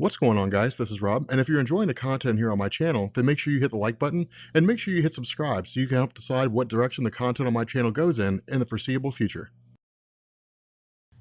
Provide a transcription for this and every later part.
What's going on, guys? This is Rob, and if you're enjoying the content here on my channel, then make sure you hit the like button and make sure you hit subscribe so you can help decide what direction the content on my channel goes in the foreseeable future.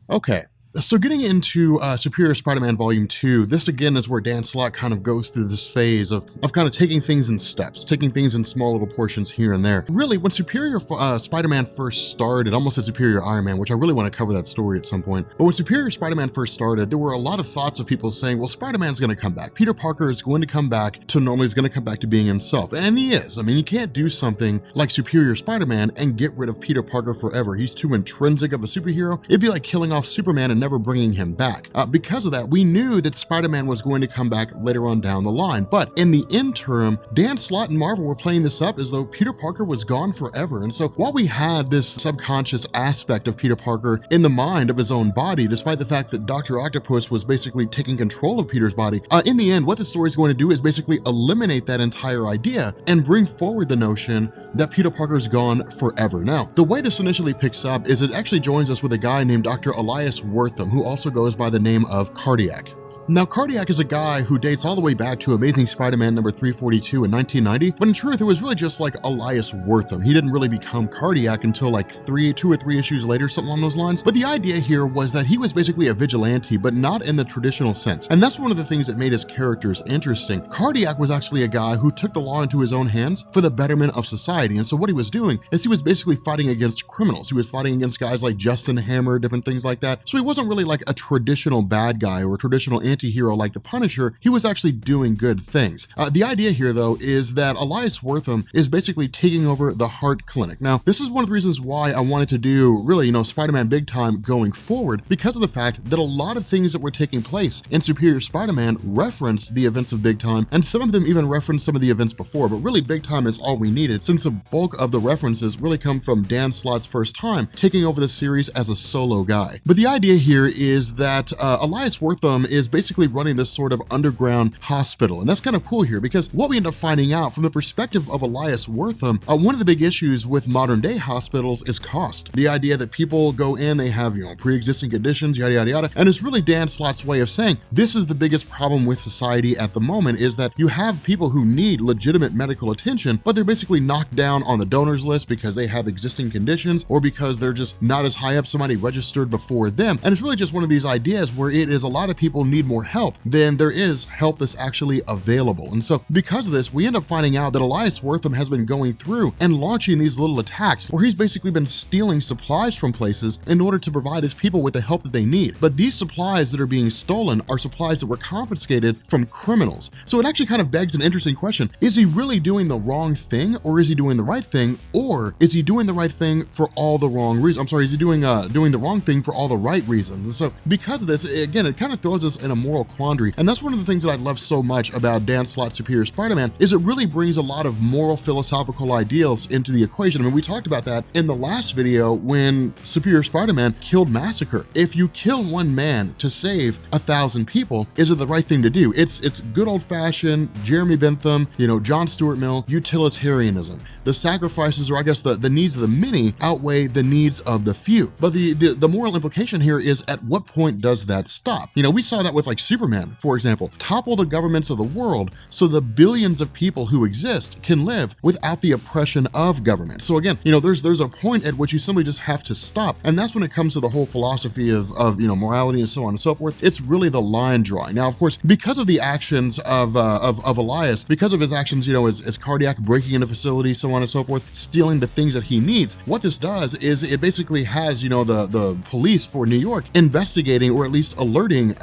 Okay, so getting into Superior Spider-Man Volume 2, this again is where Dan Slott kind of goes through this phase of kind of taking things in steps, taking things in small little portions here and there. Really, when Superior Spider-Man first started, almost said Superior Iron Man, which I really want to cover that story at some point, but when Superior Spider-Man first started, there were a lot of thoughts of people saying, well, Spider-Man's going to come back. Peter Parker is going to come back to normal, he's going to come back to being himself, and he is. I mean, you can't do something like Superior Spider-Man and get rid of Peter Parker forever. He's too intrinsic of a superhero. It'd be like killing off Superman and never bringing him back. Because of that, we knew that Spider-Man was going to come back later on down the line. But in the interim, Dan Slott and Marvel were playing this up as though Peter Parker was gone forever. And so while we had this subconscious aspect of Peter Parker in the mind of his own body, despite the fact that Dr. Octopus was basically taking control of Peter's body, in the end, what the story is going to do is basically eliminate that entire idea and bring forward the notion that Peter Parker's gone forever. Now, the way this initially picks up is it actually joins us with a guy named Dr. Elias Wortham, who also goes by the name of Cardiac. Now, Cardiac is a guy who dates all the way back to Amazing Spider-Man number 342 in 1990, but in truth, it was really just like Elias Wortham. He didn't really become Cardiac until like two or three issues later, something along those lines. But the idea here was that he was basically a vigilante, but not in the traditional sense. And that's one of the things that made his characters interesting. Cardiac was actually a guy who took the law into his own hands for the betterment of society. And so what he was doing is he was basically fighting against criminals. He was fighting against guys like Justin Hammer, different things like that. So he wasn't really like a traditional bad guy or a traditional anti-hero like the Punisher. He was actually doing good things. The idea here, though, is that Elias Wortham is basically taking over the Heart Clinic. Now, this is one of the reasons why I wanted to do really, Spider-Man Big Time going forward, because of the fact that a lot of things that were taking place in Superior Spider-Man referenced the events of Big Time, and some of them even referenced some of the events before, but really Big Time is all we needed, since the bulk of the references really come from Dan Slott's first time taking over the series as a solo guy. But the idea here is that Elias Wortham is basically running this sort of underground hospital. And that's kind of cool here, because what we end up finding out from the perspective of Elias Wortham, one of the big issues with modern day hospitals is cost. The idea that people go in, they have, pre-existing conditions, yada, yada, yada. And it's really Dan Slott's way of saying, this is the biggest problem with society at the moment, is that you have people who need legitimate medical attention, but they're basically knocked down on the donors list because they have existing conditions or because they're just not as high up, somebody registered before them. And it's really just one of these ideas where it is a lot of people need more help than there is help that's actually available. And so because of this, we end up finding out that Elias Wortham has been going through and launching these little attacks where he's basically been stealing supplies from places in order to provide his people with the help that they need. But these supplies that are being stolen are supplies that were confiscated from criminals. So it actually kind of begs an interesting question. Is he really doing the wrong thing, or is he doing the right thing, or is he doing the right thing for all the wrong reasons? I'm sorry, is he doing the wrong thing for all the right reasons? And so because of this, again, it kind of throws us in a moral quandary. And that's one of the things that I love so much about Dan Slott's Superior Spider-Man, is it really brings a lot of moral philosophical ideals into the equation. I mean, we talked about that in the last video when Superior Spider-Man killed Massacre. If you kill one man to save 1,000 people, is it the right thing to do? It's good old-fashioned Jeremy Bentham, John Stuart Mill utilitarianism. The sacrifices, or I guess the needs of the many outweigh the needs of the few. But the moral implication here is, at what point does that stop? We saw that with like Superman, for example. Topple the governments of the world so the billions of people who exist can live without the oppression of government. So again, there's a point at which you simply just have to stop. And that's when it comes to the whole philosophy of morality and so on and so forth. It's really the line drawing. Now, of course, because of the actions of Elias, because of his actions, as Cardiac breaking into facilities, so on and so forth, stealing the things that he needs, what this does is it basically has, the police for New York investigating, or at least alerting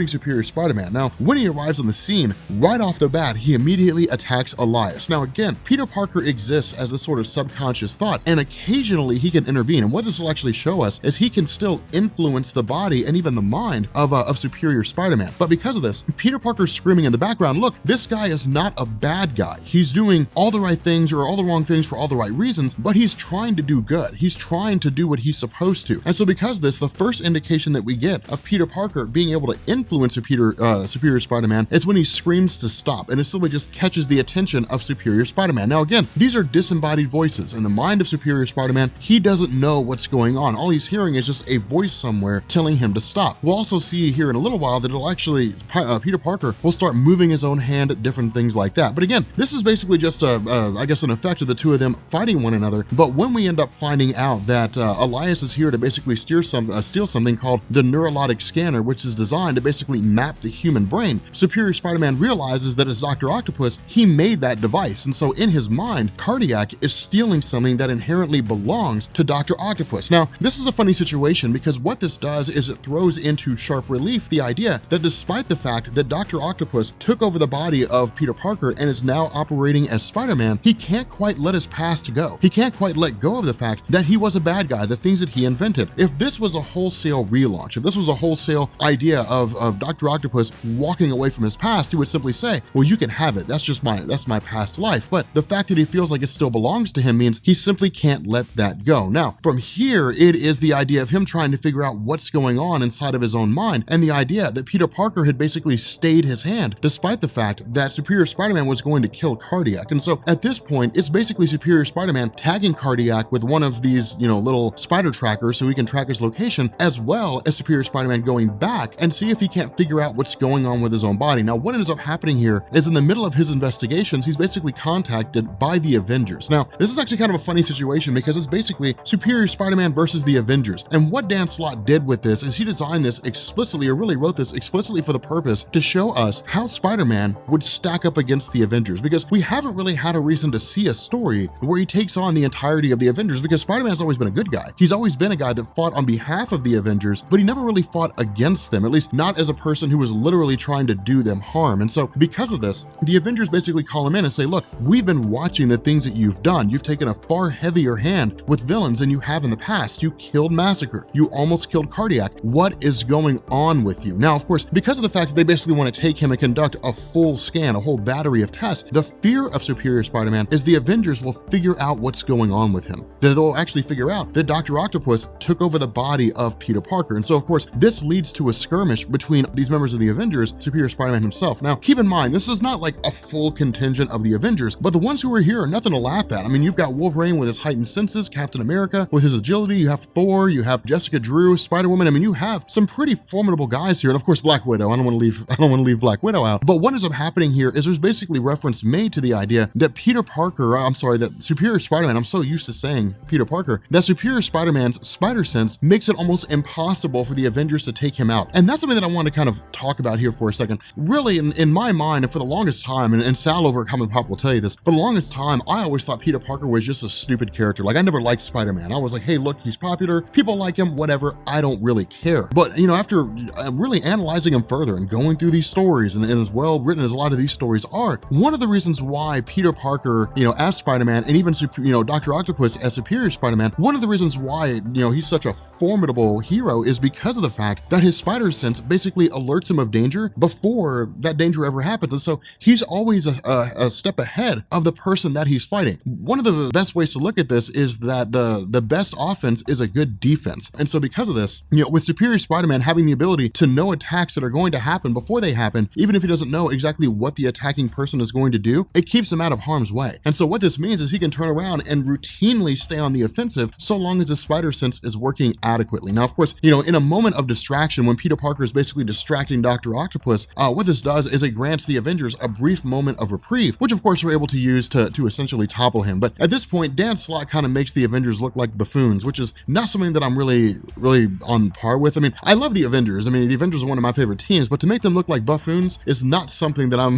Superior Spider-Man. Now, when he arrives on the scene, right off the bat, he immediately attacks Elias. Now, again, Peter Parker exists as this sort of subconscious thought, and occasionally he can intervene. And what this will actually show us is he can still influence the body and even the mind of Superior Spider-Man. But because of this, Peter Parker's screaming in the background, look, this guy is not a bad guy. He's doing all the right things or all the wrong things for all the right reasons, but he's trying to do good. He's trying to do what he's supposed to. And so because of this, the first indication that we get of Peter Parker being able to influence influence Superior Spider-Man is when he screams to stop, and it simply just catches the attention of Superior Spider-Man. Now again, these are disembodied voices. In the mind of Superior Spider-Man, he doesn't know what's going on. All he's hearing is just a voice somewhere telling him to stop. We'll also see here in a little while that it'll actually, Peter Parker will start moving his own hand at different things like that. But again, this is basically just I guess an effect of the two of them fighting one another. But when we end up finding out that Elias is here to basically steal something called the neurologic scanner, which is designed to basically map the human brain, Superior Spider-Man realizes that as Dr. Octopus, he made that device. And so in his mind, Cardiac is stealing something that inherently belongs to Dr. Octopus. Now, this is a funny situation because what this does is it throws into sharp relief the idea that despite the fact that Dr. Octopus took over the body of Peter Parker and is now operating as Spider-Man, he can't quite let his past go. He can't quite let go of the fact that he was a bad guy, the things that he invented. If this was a wholesale relaunch, if this was a wholesale idea of Dr. Octopus walking away from his past, he would simply say, well, you can have it. That's my past life. But the fact that he feels like it still belongs to him means he simply can't let that go. Now, from here, it is the idea of him trying to figure out what's going on inside of his own mind, and the idea that Peter Parker had basically stayed his hand, despite the fact that Superior Spider-Man was going to kill Cardiac. And so at this point, it's basically Superior Spider-Man tagging Cardiac with one of these, little spider trackers so he can track his location, as well as Superior Spider-Man going back and see if he can't figure out what's going on with his own body. Now, what ends up happening here is in the middle of his investigations, he's basically contacted by the Avengers. Now, this is actually kind of a funny situation because it's basically Superior Spider-Man versus the Avengers. And what Dan Slott did with this is he designed this explicitly, or really wrote this explicitly for the purpose to show us how Spider-Man would stack up against the Avengers, because we haven't really had a reason to see a story where he takes on the entirety of the Avengers, because Spider-Man's always been a good guy. He's always been a guy that fought on behalf of the Avengers, but he never really fought against them, at least not as a person who was literally trying to do them harm. And so because of this, the Avengers basically call him in and say, look, we've been watching the things that you've done. You've taken a far heavier hand with villains than you have in the past. You killed Massacre. You almost killed Cardiac. What is going on with you? Now, of course, because of the fact that they basically want to take him and conduct a full scan, a whole battery of tests, the fear of Superior Spider-Man is the Avengers will figure out what's going on with him. They'll actually figure out that Dr. Octopus took over the body of Peter Parker. And so, of course, this leads to a skirmish between these members of the Avengers, Superior Spider-Man himself. Now, keep in mind, this is not like a full contingent of the Avengers, but the ones who are here are nothing to laugh at. I mean, you've got Wolverine with his heightened senses, Captain America with his agility, you have Thor, you have Jessica Drew, Spider-Woman. I mean, you have some pretty formidable guys here. And of course, Black Widow. I don't want to leave Black Widow out. But what ends up happening here is there's basically reference made to the idea that that Superior Spider-Man, I'm so used to saying Peter Parker, that Superior Spider-Man's spider sense makes it almost impossible for the Avengers to take him out. And that's something that I want to kind of talk about here for a second. Really, in my mind, and for the longest time, and Sal over at Comic Pop will tell you this, for the longest time, I always thought Peter Parker was just a stupid character. Like, I never liked Spider-Man. I was like, hey, look, he's popular, people like him, whatever, I don't really care. But, after really analyzing him further and going through these stories, and as well written as a lot of these stories are, one of the reasons why Peter Parker, as Spider-Man, and even, Dr. Octopus as Superior Spider-Man, one of the reasons why, he's such a formidable hero is because of the fact that his spider sense basically alerts him of danger before that danger ever happens. And so he's always a step ahead of the person that he's fighting. One of the best ways to look at this is that the best offense is a good defense. And so because of this, with Superior Spider-Man having the ability to know attacks that are going to happen before they happen, even if he doesn't know exactly what the attacking person is going to do, it keeps him out of harm's way. And so what this means is he can turn around and routinely stay on the offensive so long as his spider sense is working adequately. Now, of course, in a moment of distraction, when Peter Parker is basically distracting Dr. Octopus, what this does is it grants the Avengers a brief moment of reprieve, which of course we're able to use to essentially topple him. But at this point, Dan Slott kind of makes the Avengers look like buffoons, which is not something that I'm really on par with. I mean, I love the Avengers. I mean, the Avengers are one of my favorite teams, but to make them look like buffoons is not something that I'm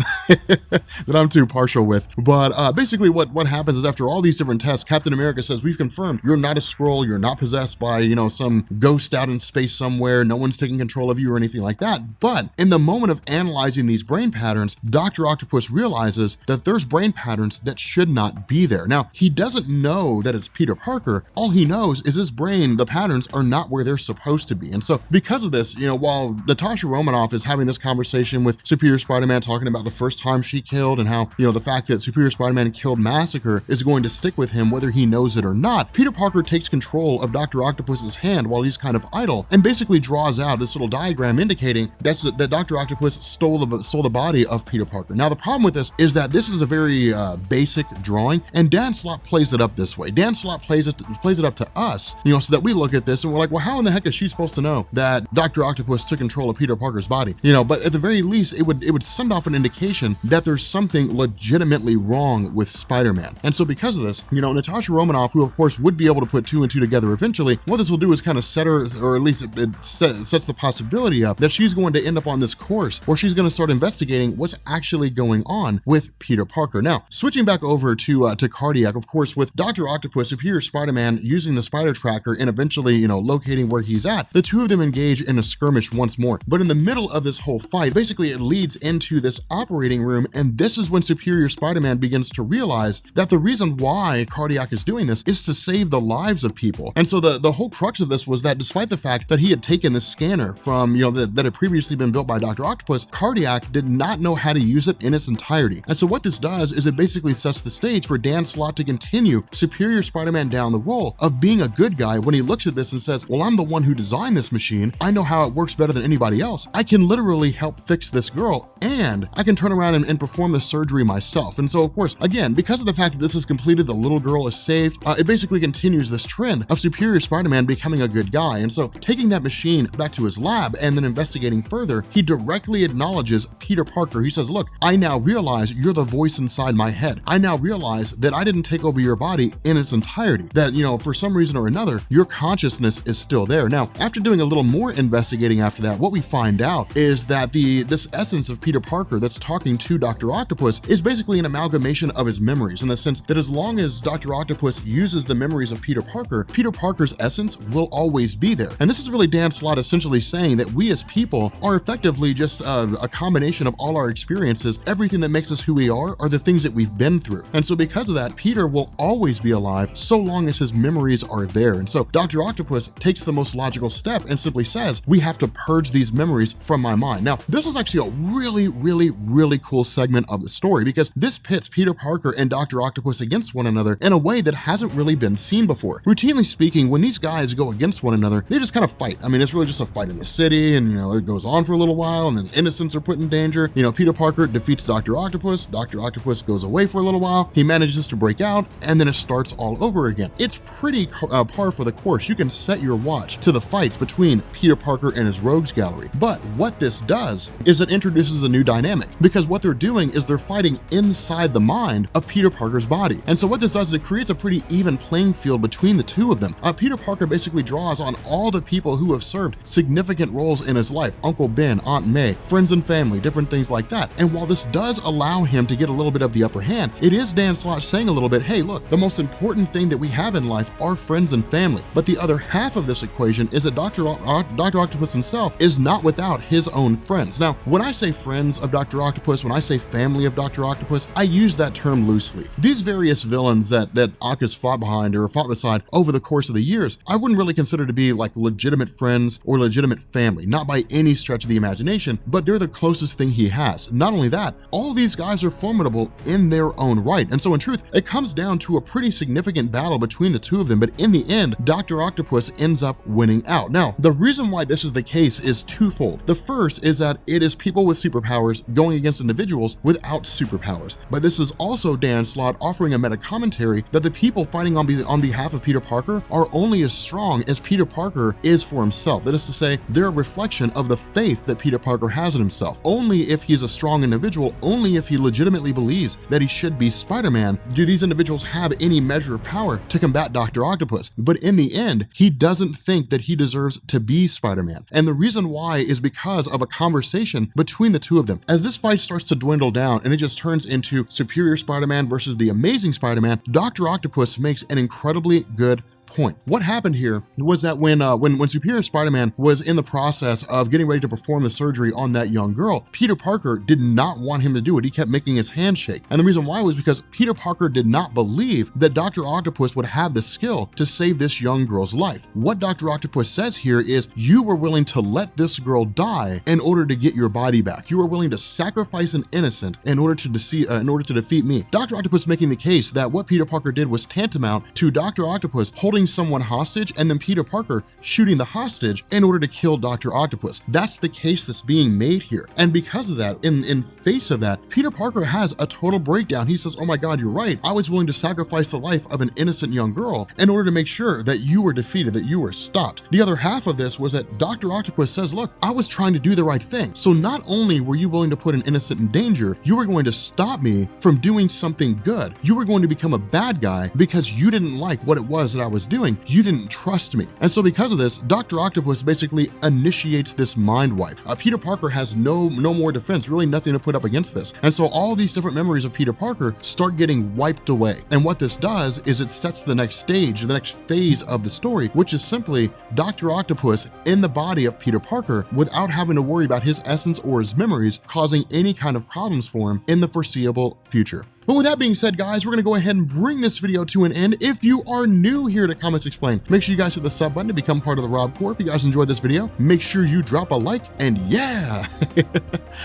that I'm too partial with. But basically what happens is after all these different tests, Captain America says, we've confirmed you're not a Skrull, you're not possessed by, some ghost out in space somewhere, no one's taking control of you or anything like that. But in the moment of analyzing these brain patterns, Dr. Octopus realizes that there's brain patterns that should not be there. Now, he doesn't know that it's Peter Parker. All he knows is his brain, the patterns are not where they're supposed to be. And so because of this, while Natasha Romanoff is having this conversation with Superior Spider-Man, talking about the first time she killed and how, the fact that Superior Spider-Man killed Massacre is going to stick with him whether he knows it or not, Peter Parker takes control of Dr. Octopus's hand while he's kind of idle and basically draws out this little diagram indicating indicating that Dr. Octopus stole the body of Peter Parker. Now, the problem with this is that this is a very basic drawing, and Dan Slott plays it up this way. Dan Slott plays it up to us, so that we look at this and we're like, well, how in the heck is she supposed to know that Dr. Octopus took control of Peter Parker's body? But at the very least, it would send off an indication that there's something legitimately wrong with Spider-Man. And so because of this, Natasha Romanoff, who of course would be able to put two and two together eventually, what this will do is kind of set her, or at least it sets the possibility up that she's going to end up on this course where she's going to start investigating what's actually going on with Peter Parker. Now, switching back over to Cardiac, of course, with Dr. Octopus, Superior Spider-Man using the spider tracker and eventually, locating where he's at, the two of them engage in a skirmish once more. But in the middle of this whole fight, basically it leads into this operating room, and this is when Superior Spider-Man begins to realize that the reason why Cardiac is doing this is to save the lives of people. And so the whole crux of this was that despite the fact that he had taken this scanner from, that had previously been built by Dr. Octopus, Cardiac did not know how to use it in its entirety. And so what this does is it basically sets the stage for Dan Slott to continue Superior Spider-Man down the role of being a good guy when he looks at this and says, well, I'm the one who designed this machine. I know how it works better than anybody else. I can literally help fix this girl, and I can turn around and perform the surgery myself. And so, of course, again, because of the fact that this is completed, the little girl is saved, it basically continues this trend of Superior Spider-Man becoming a good guy. And so taking that machine back to his lab and then investigating further, he directly acknowledges Peter Parker. He says, look, I now realize you're the voice inside my head. I now realize that I didn't take over your body in its entirety, that, for some reason or another, your consciousness is still there. Now, after doing a little more investigating after that, what we find out is that this essence of Peter Parker that's talking to Dr. Octopus is basically an amalgamation of his memories, in the sense that as long as Dr. Octopus uses the memories of Peter Parker's essence will always be there. And this is really Dan Slott essentially saying that we as people are effectively just a combination of all our experiences. Everything that makes us who we are the things that we've been through. And so because of that, Peter will always be alive so long as his memories are there. And so Dr. Octopus takes the most logical step and simply says, we have to purge these memories from my mind. Now, this was actually a really, really, really cool segment of the story, because this pits Peter Parker and Dr. Octopus against one another in a way that hasn't really been seen before. Routinely speaking, when these guys go against one another, they just kind of fight. I mean, it's really just a fight in the city, and it goes on for a little while, and then innocents are put in danger. Peter Parker defeats Dr. Octopus. Dr. Octopus goes away for a little while. He manages to break out, and then it starts all over again. It's pretty par for the course. You can set your watch to the fights between Peter Parker and his rogues gallery. But what this does is it introduces a new dynamic, because what they're doing is they're fighting inside the mind of Peter Parker's body. And so what this does is it creates a pretty even playing field between the two of them. Peter Parker basically draws on all the people who have served significant roles in his life: Uncle Ben, Aunt May, friends and family, different things like that. And while this does allow him to get a little bit of the upper hand, it is Dan Slott saying a little bit, hey, look, the most important thing that we have in life are friends and family. But the other half of this equation is that Dr. Octopus himself is not without his own friends. Now, when I say friends of Dr. Octopus, when I say family of Dr. Octopus, I use that term loosely. These various villains that Ock has fought behind or fought beside over the course of the years, I wouldn't really consider to be like legitimate friends or legitimate family, not by any stretch of the imagination, but they're the closest thing he has. Not only that, all these guys are formidable in their own right. And so in truth, it comes down to a pretty significant battle between the two of them, but in the end, Dr. Octopus ends up winning out. Now, the reason why this is the case is twofold. The first is that it is people with superpowers going against individuals without superpowers. But this is also Dan Slott offering a meta commentary that the people fighting on behalf of Peter Parker are only as strong as Peter Parker is for himself. That is to say, they're a reflection of the faith that Peter Parker has in himself. Only if he's a strong individual, only if he legitimately believes that he should be Spider-Man, do these individuals have any measure of power to combat Dr. Octopus. But in the end, he doesn't think that he deserves to be Spider-Man. And the reason why is because of a conversation between the two of them. As this fight starts to dwindle down and it just turns into Superior Spider-Man versus the Amazing Spider-Man, Dr. Octopus makes an incredibly good point. What happened here was that when Superior Spider-Man was in the process of getting ready to perform the surgery on that young girl, Peter Parker did not want him to do it. He kept making his hand shake. And the reason why was because Peter Parker did not believe that Dr. Octopus would have the skill to save this young girl's life. What Dr. Octopus says here is, you were willing to let this girl die in order to get your body back. You were willing to sacrifice an innocent in order to defeat me. Dr. Octopus making the case that what Peter Parker did was tantamount to Dr. Octopus holding holding someone hostage and then Peter Parker shooting the hostage in order to kill Dr. Octopus. That's the case that's being made here. And because of that, in face of that, Peter Parker has a total breakdown. He says, oh my God, you're right. I was willing to sacrifice the life of an innocent young girl in order to make sure that you were defeated, that you were stopped. The other half of this was that Dr. Octopus says, look, I was trying to do the right thing. So not only were you willing to put an innocent in danger, you were going to stop me from doing something good. You were going to become a bad guy because you didn't like what it was that I was doing. You didn't trust me. And so because of this, Dr. Octopus basically initiates this mind wipe. Peter Parker has no more defense, really nothing to put up against this. And so all these different memories of Peter Parker start getting wiped away. And what this does is it sets the next stage, the next phase of the story, which is simply Dr. Octopus in the body of Peter Parker without having to worry about his essence or his memories causing any kind of problems for him in the foreseeable future. But with that being said, guys, we're gonna go ahead and bring this video to an end. If you are new here to Comics Explained, make sure you guys hit the sub button to become part of the Rob Corps. If you guys enjoyed this video, make sure you drop a like, and yeah,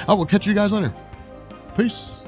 I will catch you guys later. Peace.